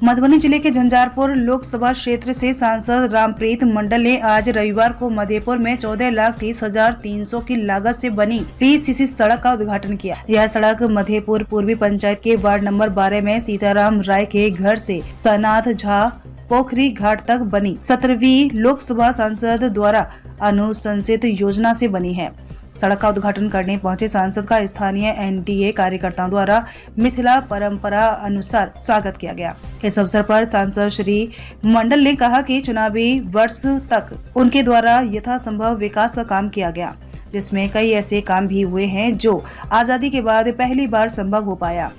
मधुबनी जिले के झंझारपुर लोकसभा क्षेत्र से सांसद रामप्रीत मंडल ने आज रविवार को मधेपुर में 14,30,300 की लागत से बनी PCC सड़क का उद्घाटन किया। यह सड़क मधेपुर पूर्वी पंचायत के वार्ड नंबर 12 में सीताराम राय के घर से सनाथ झा पोखरी घाट तक बनी 17वीं लोकसभा सांसद द्वारा अनुशंसित योजना से बनी है। सड़क का उद्घाटन करने पहुंचे सांसद का स्थानीय NDA कार्यकर्ताओं द्वारा मिथिला परंपरा अनुसार स्वागत किया गया। इस अवसर पर सांसद श्री मंडल ने कहा कि चुनावी वर्ष तक उनके द्वारा यथासंभव विकास का काम किया गया, जिसमें कई ऐसे काम भी हुए हैं जो आजादी के बाद पहली बार संभव हो पाया।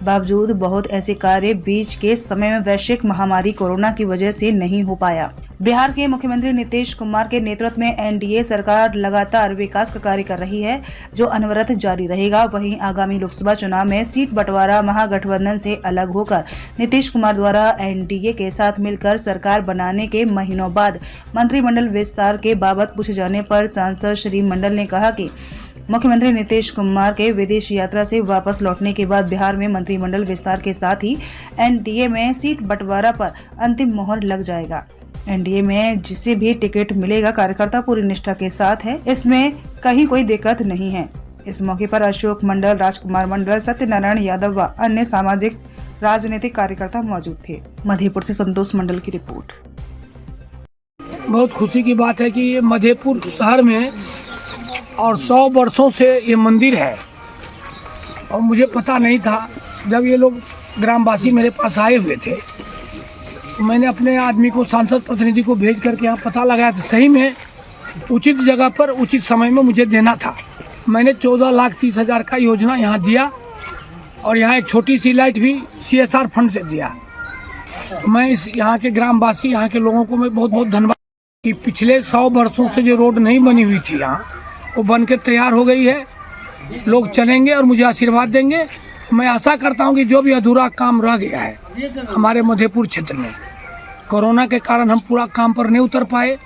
बावजूद बहुत ऐसे कार्य बीच के समय में वैश्विक महामारी कोरोना की वजह से नहीं हो पाया। बिहार के मुख्यमंत्री नीतीश कुमार के नेतृत्व में NDA सरकार लगातार विकास का कार्य कर रही है, जो अनवरत जारी रहेगा। वहीं आगामी लोकसभा चुनाव में सीट बंटवारा महागठबंधन से अलग होकर नीतीश कुमार द्वारा NDA के साथ मिलकर सरकार बनाने के महीनों बाद मंत्रिमंडल विस्तार के बाबत पूछे जाने पर सांसद श्री मंडल ने कहा कि मुख्यमंत्री नीतीश कुमार के विदेश यात्रा से वापस लौटने के बाद बिहार में मंत्रिमंडल विस्तार के साथ ही NDA में सीट बंटवारा पर अंतिम मोहर लग जाएगा। NDA में जिसे भी टिकट मिलेगा कार्यकर्ता पूरी निष्ठा के साथ है, इसमें कहीं कोई दिक्कत नहीं है। इस मौके पर अशोक मंडल, राजकुमार मंडल, सत्यनारायण यादव व अन्य सामाजिक राजनीतिक कार्यकर्ता मौजूद थे। मधेपुर से संतोष मंडल की रिपोर्ट। बहुत खुशी की बात है कि ये मधेपुर शहर में और 100 वर्षों से ये मंदिर है और मुझे पता नहीं था। जब ये लोग ग्रामवासी मेरे पास आए हुए थे तो मैंने अपने आदमी को, सांसद प्रतिनिधि को भेज करके यहाँ पता लगाया था। सही में उचित जगह पर उचित समय में मुझे देना था। मैंने 14,30,000 का योजना यहाँ दिया और यहाँ एक छोटी सी लाइट भी CSR फंड से दिया। तो मैं इस यहाँ के ग्रामवासी, यहाँ के लोगों को मैं बहुत बहुत धन्यवाद कि पिछले 100 वर्षों से जो रोड नहीं बनी हुई थी यहाँ, वो बनकर तैयार हो गई है। लोग चलेंगे और मुझे आशीर्वाद देंगे। मैं आशा करता हूँ कि जो भी अधूरा काम रह गया है हमारे मधेपुर क्षेत्र में, कोरोना के कारण हम पूरा काम पर नहीं उतर पाए।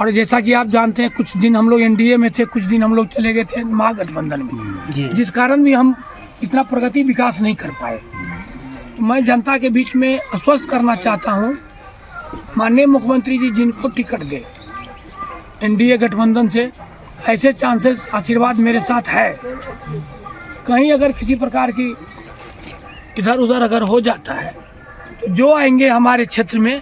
और जैसा कि आप जानते हैं, कुछ दिन हम लोग NDA में थे, कुछ दिन हम लोग चले गए थे महागठबंधन में, जिस कारण भी हम इतना प्रगति विकास नहीं कर पाए। मैं जनता के बीच में आश्वस्त करना चाहता हूँ, माननीय मुख्यमंत्री जी जिनको टिकट दे NDA गठबंधन से, ऐसे चांसेस आशीर्वाद मेरे साथ है। कहीं अगर किसी प्रकार की इधर उधर अगर हो जाता है तो जो आएंगे हमारे क्षेत्र में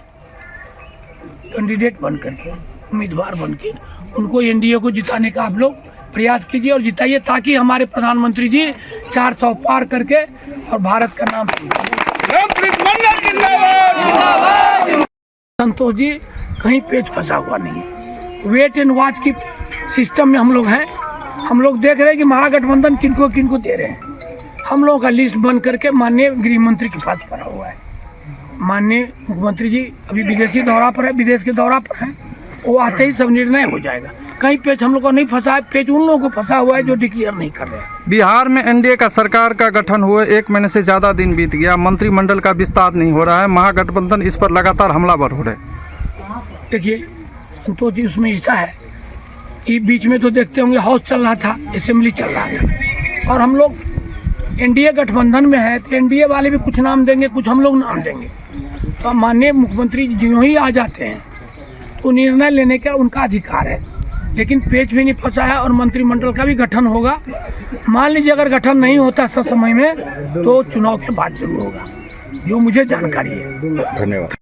कैंडिडेट बन करके, उम्मीदवार बन के, उनको NDA को जिताने का आप लोग प्रयास कीजिए और जिताइए, ताकि हमारे प्रधानमंत्री जी 400 पार करके और भारत का नाम। संतोष जी, कहीं पेच फंसा हुआ नहीं है। वेट एंड वॉच की सिस्टम में हम लोग हैं। हम लोग देख रहे हैं कि महागठबंधन किनको किनको दे रहे हैं। हम लोगों का लिस्ट बन करके माननीय गृह मंत्री के पास पड़ा हुआ है। माननीय मुख्यमंत्री जी अभी विदेशी दौरा पर है, विदेश के दौरा पर हैं। वो आते ही सब निर्णय हो जाएगा। कहीं पेच हम लोग को नहीं फंसा है, पेच उन लोगों को फंसा हुआ है जो डिक्लेयर नहीं कर रहे हैं। बिहार में NDA का सरकार का गठन हुए 1 महीने से ज़्यादा दिन बीत गया, मंत्रिमंडल का विस्तार नहीं हो रहा है, महागठबंधन इस पर लगातार हमलावर हो रहे हैं। देखिए संतोष जी, उसमें ऐसा है कि बीच में तो देखते होंगे हाउस चल रहा था, असेंबली चल रहा था, और हम लोग NDA गठबंधन में है तो NDA वाले भी कुछ नाम देंगे, कुछ हम लोग नाम देंगे। तो माननीय मुख्यमंत्री जो ही आ जाते हैं तो निर्णय लेने का उनका अधिकार है, लेकिन पेच भी नहीं फंसा है और मंत्रिमंडल का भी गठन होगा। मान लीजिए अगर गठन नहीं होता समय में तो चुनाव के बाद जरूर होगा, जो मुझे जानकारी है। धन्यवाद।